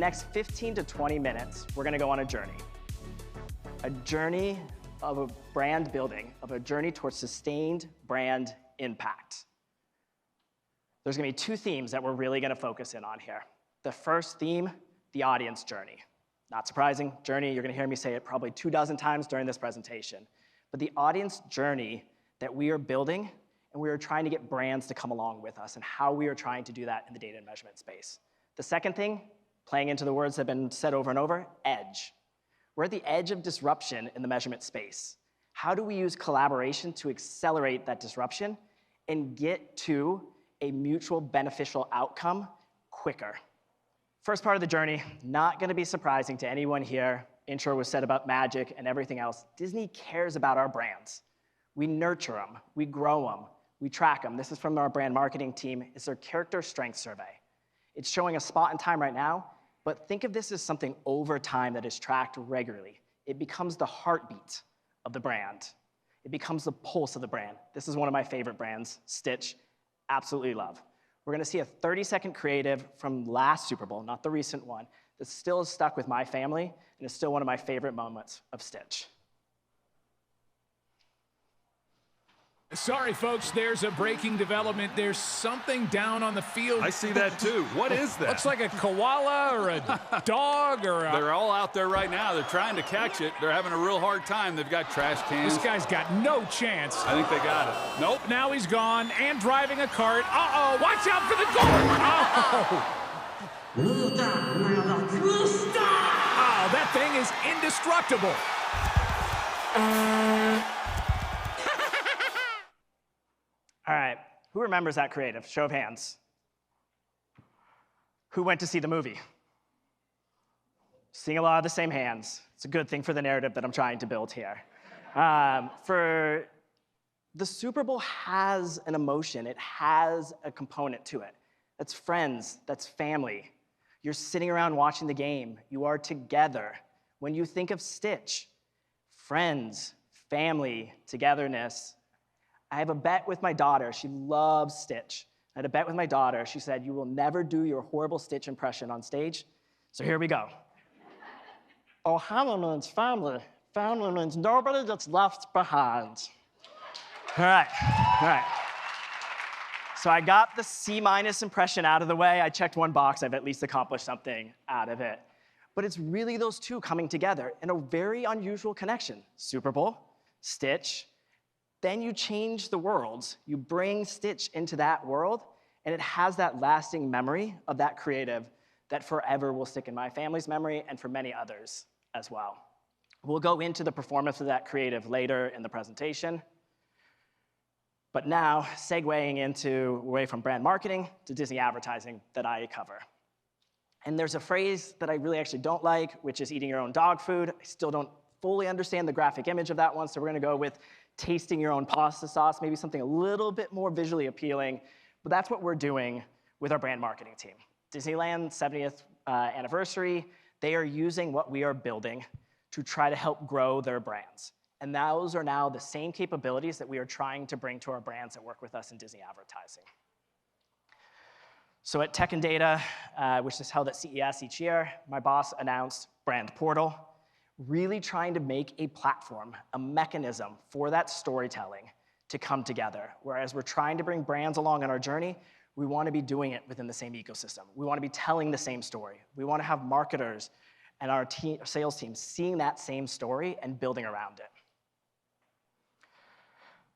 next 15 to 20 minutes, we're gonna go on a journey. A journey of a brand building, of a journey towards sustained brand impact. There's gonna be two themes that we're really gonna focus in on here. The first theme, the audience journey. Not surprising, journey, you're gonna hear me say it probably 24 times during this presentation. But the audience journey that we are building, and we are trying to get brands to come along with us, and how we are trying to do that in the data and measurement space. The second thing, playing into the words that have been said over and over, edge. We're at the edge of disruption in the measurement space. How do we use collaboration to accelerate that disruption and get to a mutual beneficial outcome quicker? First part of the journey, not gonna be surprising to anyone here. Intro was said about magic and everything else. Disney cares about our brands. We nurture them, we grow them, we track them. This is from our brand marketing team. It's their character strength survey. It's showing a spot in time right now, but think of this as something over time that is tracked regularly. It becomes the heartbeat of the brand. It becomes the pulse of the brand. This is one of my favorite brands, Stitch. Absolutely love. We're gonna see a 30-second creative from last Super Bowl, not the recent one, that still is stuck with my family and is still one of my favorite moments of Stitch. Sorry, folks, there's a breaking development. There's something down on the field. I see that too. What is that? Looks like a koala or a dog or a... They're all out there right now. They're trying to catch it. They're having a real hard time. They've got trash cans. This guy's got no chance. I think they got it. Nope. Now he's gone and driving a cart. Uh-oh, watch out for the goal. Oh, that thing is indestructible. All right, who remembers that creative? Show of hands. Who went to see the movie? Seeing a lot of the same hands. It's a good thing for the narrative that I'm trying to build here. For the Super Bowl has an emotion. It has a component to it. That's friends, that's family. You're sitting around watching the game. You are together. When you think of Stitch, friends, family, togetherness. I have a bet with my daughter. She loves Stitch. I had a bet with my daughter. She said, you will never do your horrible Stitch impression on stage. So here we go. Oh, family means family. Family means nobody gets left behind. All right. So I got the C- impression out of the way. I checked one box. I've at least accomplished something out of it. But it's really those two coming together in a very unusual connection. Super Bowl, Stitch. Then you change the worlds. You bring Stitch into that world, and it has that lasting memory of that creative that forever will stick in my family's memory and for many others as well. We'll go into the performance of that creative later in the presentation. But now, segueing away from brand marketing to Disney advertising that I cover. And there's a phrase that I really actually don't like, which is eating your own dog food. I still don't fully understand the graphic image of that one, so we're gonna go with tasting your own pasta sauce, maybe something a little bit more visually appealing, but that's what we're doing with our brand marketing team. Disneyland's 70th anniversary, they are using what we are building to try to help grow their brands. And those are now the same capabilities that we are trying to bring to our brands that work with us in Disney advertising. So at Tech and Data, which is held at CES each year, my boss announced Brand Portal, really trying to make a platform, a mechanism for that storytelling to come together. Whereas we're trying to bring brands along on our journey, we want to be doing it within the same ecosystem. We want to be telling the same story. We want to have marketers and our sales team seeing that same story and building around it.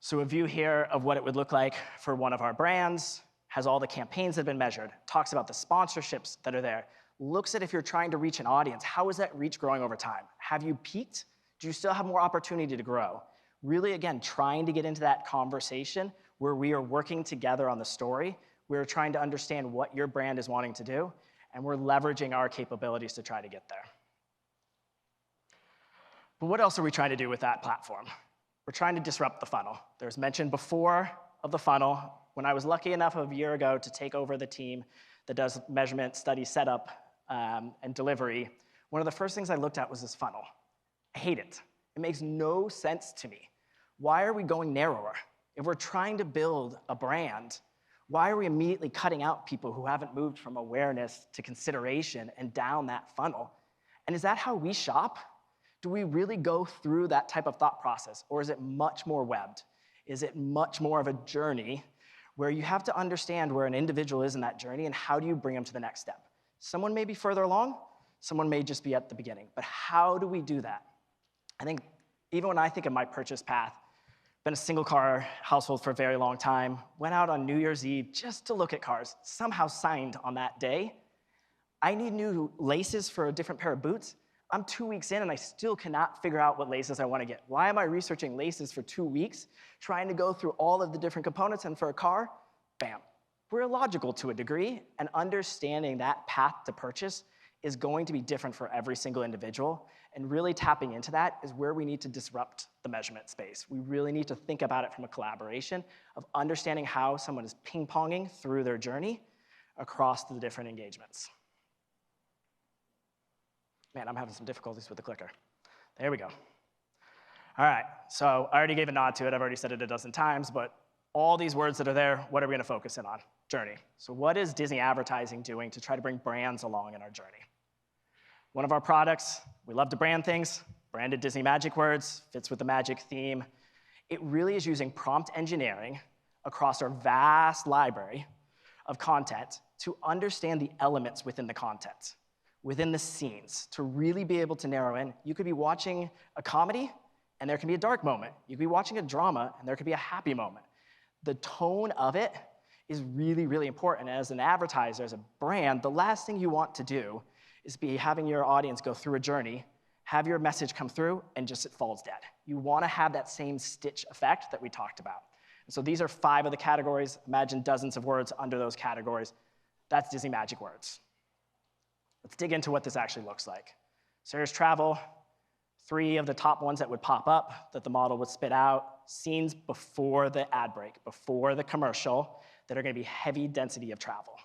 So a view here of what it would look like for one of our brands, has all the campaigns that have been measured, talks about the sponsorships that are there, looks at if you're trying to reach an audience, how is that reach growing over time? Have you peaked? Do you still have more opportunity to grow? Really, again, trying to get into that conversation where we are working together on the story. We're trying to understand what your brand is wanting to do, and we're leveraging our capabilities to try to get there. But what else are we trying to do with that platform? We're trying to disrupt the funnel. There's mention before of the funnel. When I was lucky enough a year ago to take over the team that does measurement, study, setup, and delivery, one of the first things I looked at was this funnel. I hate it. It makes no sense to me. Why are we going narrower? If we're trying to build a brand, Why are we immediately cutting out people who haven't moved from awareness to consideration and down that funnel? And is that how we shop? Do we really go through that type of thought process? Or is it much more webbed? Is it much more of a journey where you have to understand where an individual is in that journey and how do you bring them to the next step? Someone may be further along, someone may just be at the beginning, but how do we do that? I think even when I think of my purchase path, been a single car household for a very long time, went out on New Year's Eve just to look at cars, somehow signed on that day. I need new laces for a different pair of boots. I'm 2 weeks in and I still cannot figure out what laces I want to get. Why am I researching laces for 2 weeks, trying to go through all of the different components, and for a car, bam. We're illogical to a degree, and understanding that path to purchase is going to be different for every single individual, and really tapping into that is where we need to disrupt the measurement space. We really need to think about it from a collaboration of understanding how someone is ping-ponging through their journey across the different engagements. Man, I'm having some difficulties with the clicker. There we go. All right, so I already gave a nod to it. I've already said it a dozen times, but all these words that are there, what are we gonna focus in on? Journey. So what is Disney advertising doing to try to bring brands along in our journey? One of our products, we love to brand things, branded Disney magic words, fits with the magic theme. It really is using prompt engineering across our vast library of content to understand the elements within the content, within the scenes, to really be able to narrow in. You could be watching a comedy, and there can be a dark moment. You could be watching a drama, and there could be a happy moment. The tone of it is really, really important. As an advertiser, as a brand, the last thing you want to do is be having your audience go through a journey, have your message come through, and just it falls dead. You want to have that same stitch effect that we talked about. And so these are 5 of the categories. Imagine dozens of words under those categories. That's Disney magic words. Let's dig into what this actually looks like. So here's travel, 3 of the top ones that would pop up that the model would spit out, scenes before the ad break, before the commercial, that are gonna be heavy density of travel.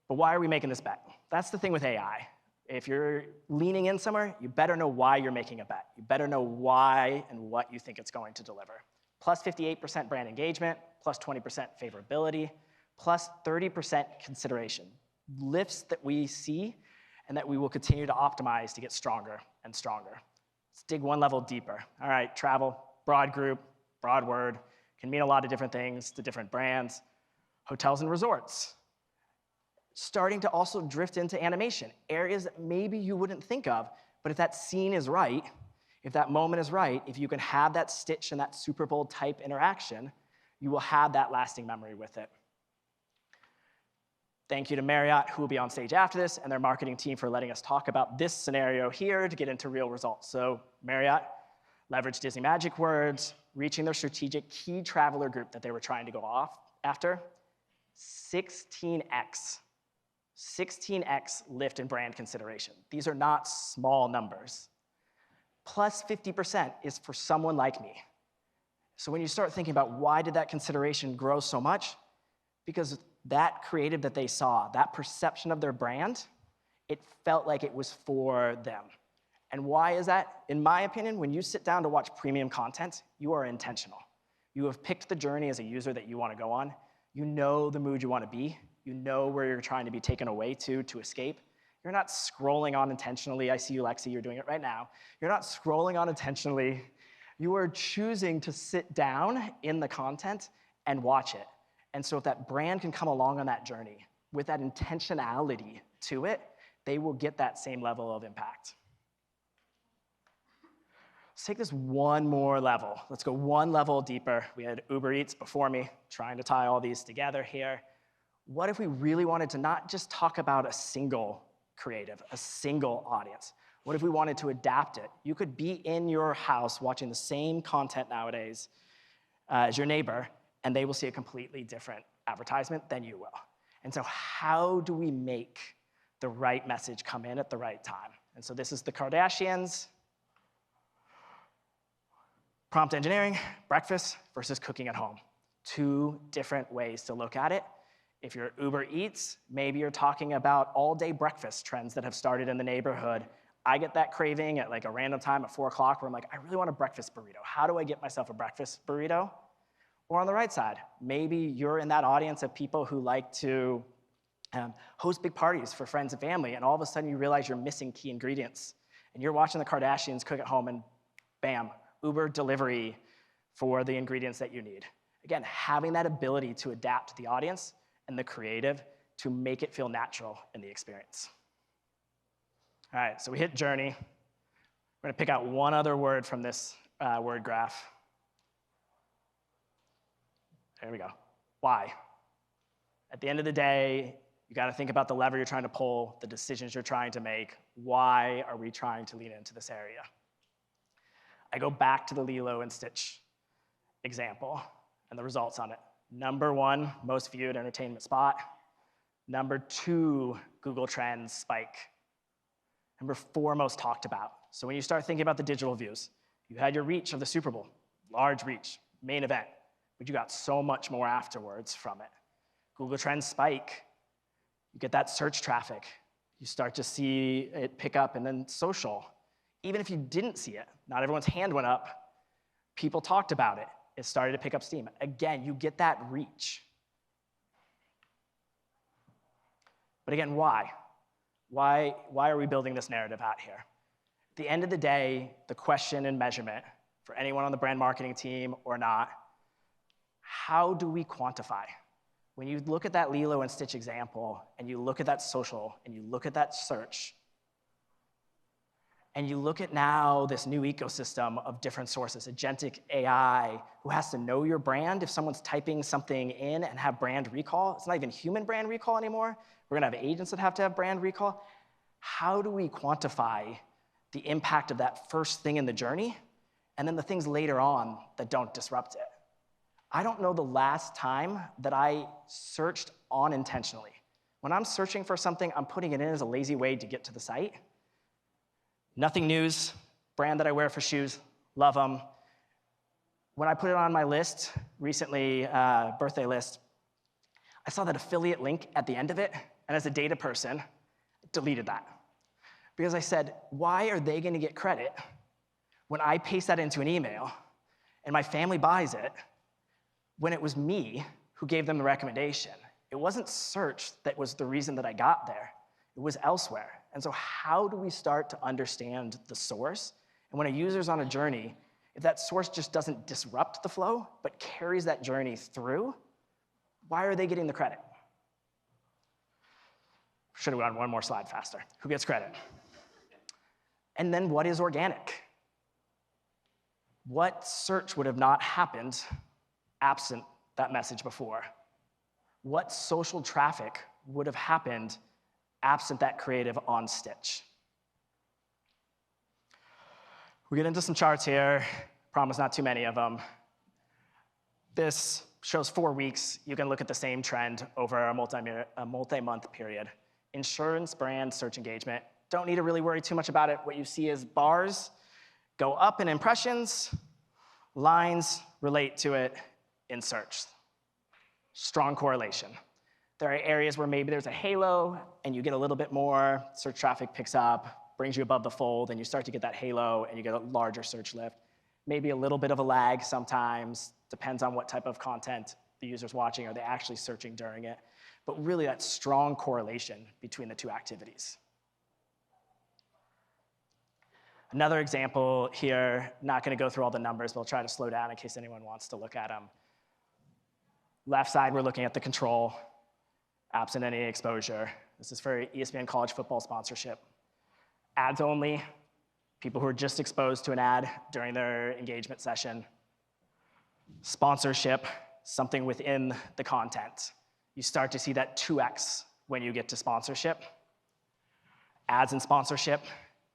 But why are we making this bet? That's the thing with AI. If you're leaning in somewhere, you better know why you're making a bet. You better know why and what you think it's going to deliver. Plus 58% brand engagement, plus 20% favorability, plus 30% consideration. Lifts that we see and that we will continue to optimize to get stronger and stronger. Let's dig one level deeper. All right, travel, broad group, broad word, can mean a lot of different things to different brands. Hotels and resorts. Starting to also drift into animation, areas that maybe you wouldn't think of, but if that scene is right, if that moment is right, if you can have that Stitch and that Super Bowl type interaction, you will have that lasting memory with it. Thank you to Marriott, who will be on stage after this, and their marketing team for letting us talk about this scenario here to get into real results. So Marriott leveraged Disney magic words, reaching their strategic key traveler group that they were trying to go off after. 16x lift in brand consideration. These are not small numbers. Plus 50% is for someone like me. So when you start thinking about why did that consideration grow so much? Because that creative that they saw, that perception of their brand, it felt like it was for them. And why is that? In my opinion, when you sit down to watch premium content, you are intentional. You have picked the journey as a user that you want to go on. You know the mood you want to be. You know where you're trying to be taken away to escape. You're not scrolling on intentionally. I see you, Lexi, you're doing it right now. You're not scrolling on intentionally. You are choosing to sit down in the content and watch it. And so if that brand can come along on that journey with that intentionality to it, they will get that same level of impact. Let's take this one more level. Let's go one level deeper. We had Uber Eats before me, trying to tie all these together here. What if we really wanted to not just talk about a single creative, a single audience? What if we wanted to adapt it? You could be in your house watching the same content nowadays as your neighbor, and they will see a completely different advertisement than you will. And so how do we make the right message come in at the right time? And so this is the Kardashians. Prompt engineering, breakfast versus cooking at home. 2 different ways to look at it. If you're Uber Eats, maybe you're talking about all-day breakfast trends that have started in the neighborhood. I get that craving at like a random time at 4 o'clock where I'm like, I really want a breakfast burrito. How do I get myself a breakfast burrito? Or on the right side, maybe you're in that audience of people who like to host big parties for friends and family, and all of a sudden you realize you're missing key ingredients. And you're watching the Kardashians cook at home, and bam, Uber delivery for the ingredients that you need. Again, having that ability to adapt to the audience and the creative to make it feel natural in the experience. All right, so we hit journey. We're gonna pick out one other word from this word graph. There we go. Why? At the end of the day, you gotta think about the lever you're trying to pull, the decisions you're trying to make. Why are we trying to lean into this area? I go back to the Lilo and Stitch example and the results on it. Number 1, most viewed entertainment spot. Number 2, Google Trends spike. Number 4, most talked about. So when you start thinking about the digital views, you had your reach of the Super Bowl, large reach, main event, but you got so much more afterwards from it. Google Trends spike, you get that search traffic. You start to see it pick up, and then social. Even if you didn't see it, not everyone's hand went up, people talked about it. It started to pick up steam. Again, you get that reach. But again, why? Why are we building this narrative out here? At the end of the day, the question and measurement for anyone on the brand marketing team or not, how do we quantify? When you look at that Lilo and Stitch example, and you look at that social, and you look at that search, and you look at now this new ecosystem of different sources, agentic AI, who has to know your brand if someone's typing something in and have brand recall. It's not even human brand recall anymore. We're gonna have agents that have to have brand recall. How do we quantify the impact of that first thing in the journey, and then the things later on that don't disrupt it? I don't know the last time that I searched unintentionally. When I'm searching for something, I'm putting it in as a lazy way to get to the site. Nothing News, brand that I wear for shoes, love them. When I put it on my list recently, birthday list, I saw that affiliate link at the end of it, and as a data person, deleted that. Because I said, why are they gonna get credit when I paste that into an email and my family buys it when it was me who gave them the recommendation? It wasn't search that was the reason that I got there. It was elsewhere. And so how do we start to understand the source? And when a user's on a journey, if that source just doesn't disrupt the flow, but carries that journey through, why are they getting the credit? Should have gone one more slide faster. Who gets credit? And then what is organic? What search would have not happened absent that message before? What social traffic would have happened absent that creative on Stitch? We get into some charts here. Promise not too many of them. This shows 4 weeks. You can look at the same trend over a multi-month period. Insurance brand search engagement. Don't need to really worry too much about it. What you see is bars go up in impressions, lines relate to it in search. Strong correlation. There are areas where maybe there's a halo and you get a little bit more, search traffic picks up, brings you above the fold, and you start to get that halo and you get a larger search lift. Maybe a little bit of a lag sometimes, depends on what type of content the user's watching. Are they actually searching during it? But really that strong correlation between the two activities. Another example here, not gonna go through all the numbers, but I'll try to slow down in case anyone wants to look at them. Left side, we're looking at the control, absent any exposure. This is for ESPN college football sponsorship. Ads only, people who are just exposed to an ad during their engagement session. Sponsorship, something within the content. You start to see that 2x when you get to sponsorship. Ads and sponsorship,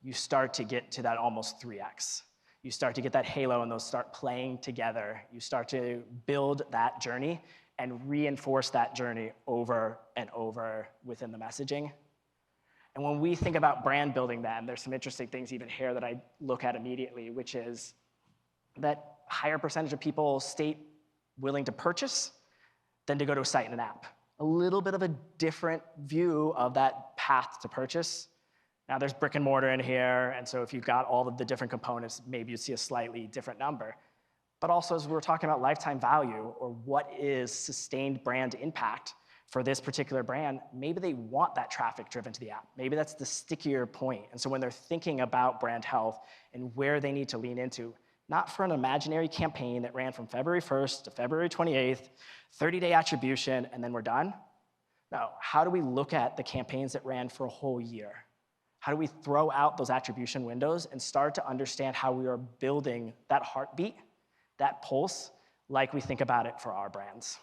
you start to get to that almost 3x. You start to get that halo and those start playing together. You start to build that journey and reinforce that journey over and over within the messaging. And when we think about brand building then, there's some interesting things even here that I look at immediately, which is that higher percentage of people state willing to purchase than to go to a site and an app. A little bit of a different view of that path to purchase. Now there's brick and mortar in here, and so if you've got all of the different components, maybe you see a slightly different number. But also, as we were talking about lifetime value, or what is sustained brand impact for this particular brand, maybe they want that traffic driven to the app. Maybe that's the stickier point. And so when they're thinking about brand health and where they need to lean into, not for an imaginary campaign that ran from February 1st to February 28th, 30-day attribution, and then we're done. No, how do we look at the campaigns that ran for a whole year? How do we throw out those attribution windows and start to understand how we are building that heartbeat, that pulse, like we think about it for our brands?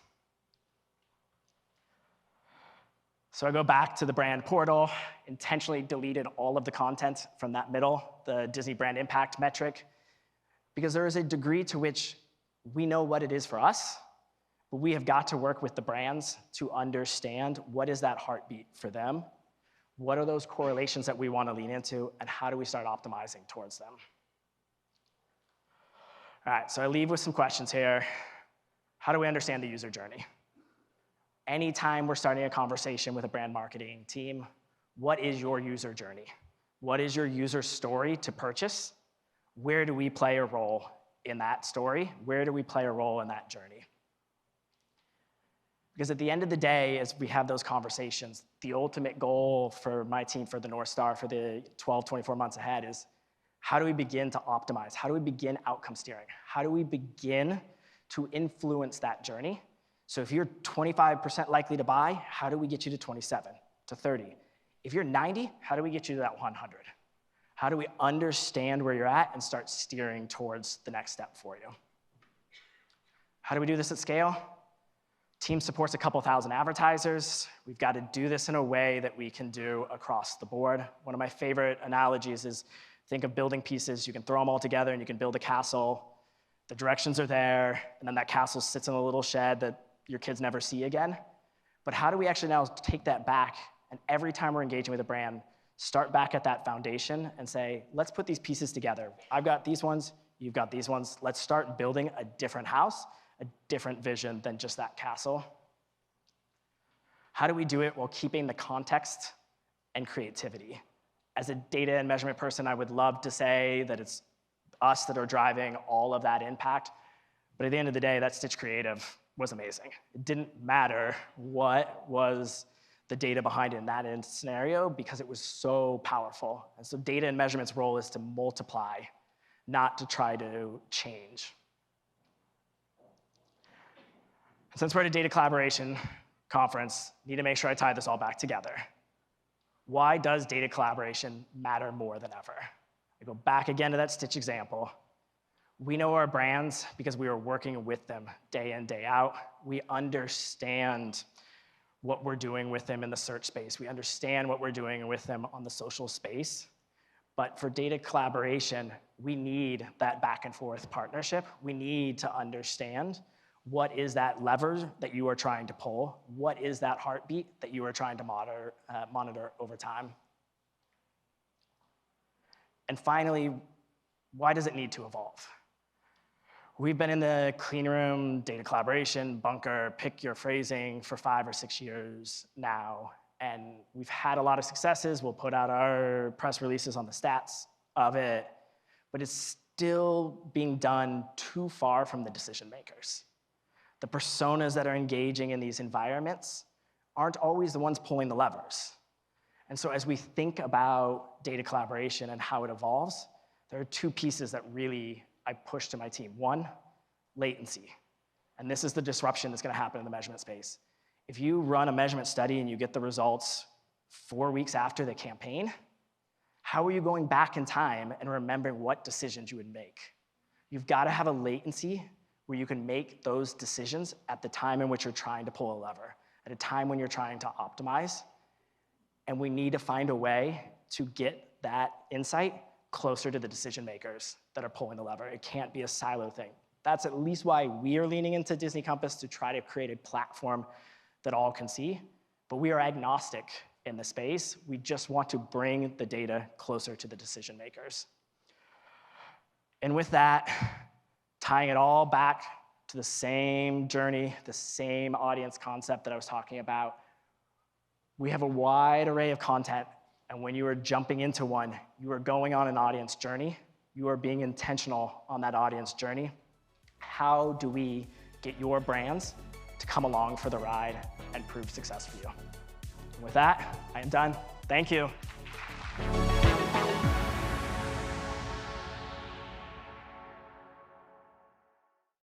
So I go back to the brand portal, intentionally deleted all of the content from that middle, the Disney brand impact metric, because there is a degree to which we know what it is for us, but we have got to work with the brands to understand what is that heartbeat for them, what are those correlations that we want to lean into, and how do we start optimizing towards them. All right, so I leave with some questions here. How do we understand the user journey? Anytime we're starting a conversation with a brand marketing team, what is your user journey? What is your user story to purchase? Where do we play a role in that story? Where do we play a role in that journey? Because at the end of the day, as we have those conversations, the ultimate goal for my team, for the North Star, for the 12, 24 months ahead is, how do we begin to optimize? How do we begin outcome steering? How do we begin to influence that journey? So if you're 25% likely to buy, how do we get you to 27, to 30? If you're 90, how do we get you to that 100? How do we understand where you're at and start steering towards the next step for you? How do we do this at scale? Team supports a couple thousand advertisers. We've got to do this in a way that we can do across the board. One of my favorite analogies is, think of building pieces. You can throw them all together and you can build a castle. The directions are there, and then that castle sits in a little shed that your kids never see again. But how do we actually now take that back, and every time we're engaging with a brand, start back at that foundation and say, let's put these pieces together. I've got these ones, you've got these ones. Let's start building a different house, a different vision than just that castle. How do we do it while keeping the context and creativity? As a data and measurement person, I would love to say that it's us that are driving all of that impact. But at the end of the day, that Stitch Creative was amazing. It didn't matter what was the data behind it in that scenario, because it was so powerful. And so data and measurement's role is to multiply, not to try to change. Since we're at a data collaboration conference, need to make sure I tie this all back together. Why does data collaboration matter more than ever? I go back again to that Stitch example. We know our brands because we are working with them day in, day out. We understand what we're doing with them in the search space. We understand what we're doing with them on the social space. But for data collaboration, we need that back and forth partnership. We need to understand, what is that lever that you are trying to pull? What is that heartbeat that you are trying to monitor over time? And finally, why does it need to evolve? We've been in the clean room, data collaboration, bunker, pick your phrasing, for 5 or 6 years now. And we've had a lot of successes. We'll put out our press releases on the stats of it. But it's still being done too far from the decision makers. The personas that are engaging in these environments aren't always the ones pulling the levers. And so as we think about data collaboration and how it evolves, there are 2 pieces that really I push to my team. 1, latency. And this is the disruption that's going to happen in the measurement space. If you run a measurement study and you get the results 4 weeks after the campaign, how are you going back in time and remembering what decisions you would make? You've got to have a latency where you can make those decisions at the time in which you're trying to pull a lever, at a time when you're trying to optimize. And we need to find a way to get that insight closer to the decision makers that are pulling the lever. It can't be a silo thing. That's at least why we are leaning into Disney Compass, to try to create a platform that all can see. But we are agnostic in the space. We just want to bring the data closer to the decision makers. And with that, tying it all back to the same journey, the same audience concept that I was talking about, we have a wide array of content, and when you are jumping into one, you are going on an audience journey. You are being intentional on that audience journey. How do we get your brands to come along for the ride and prove success for you? And with that, I am done. Thank you.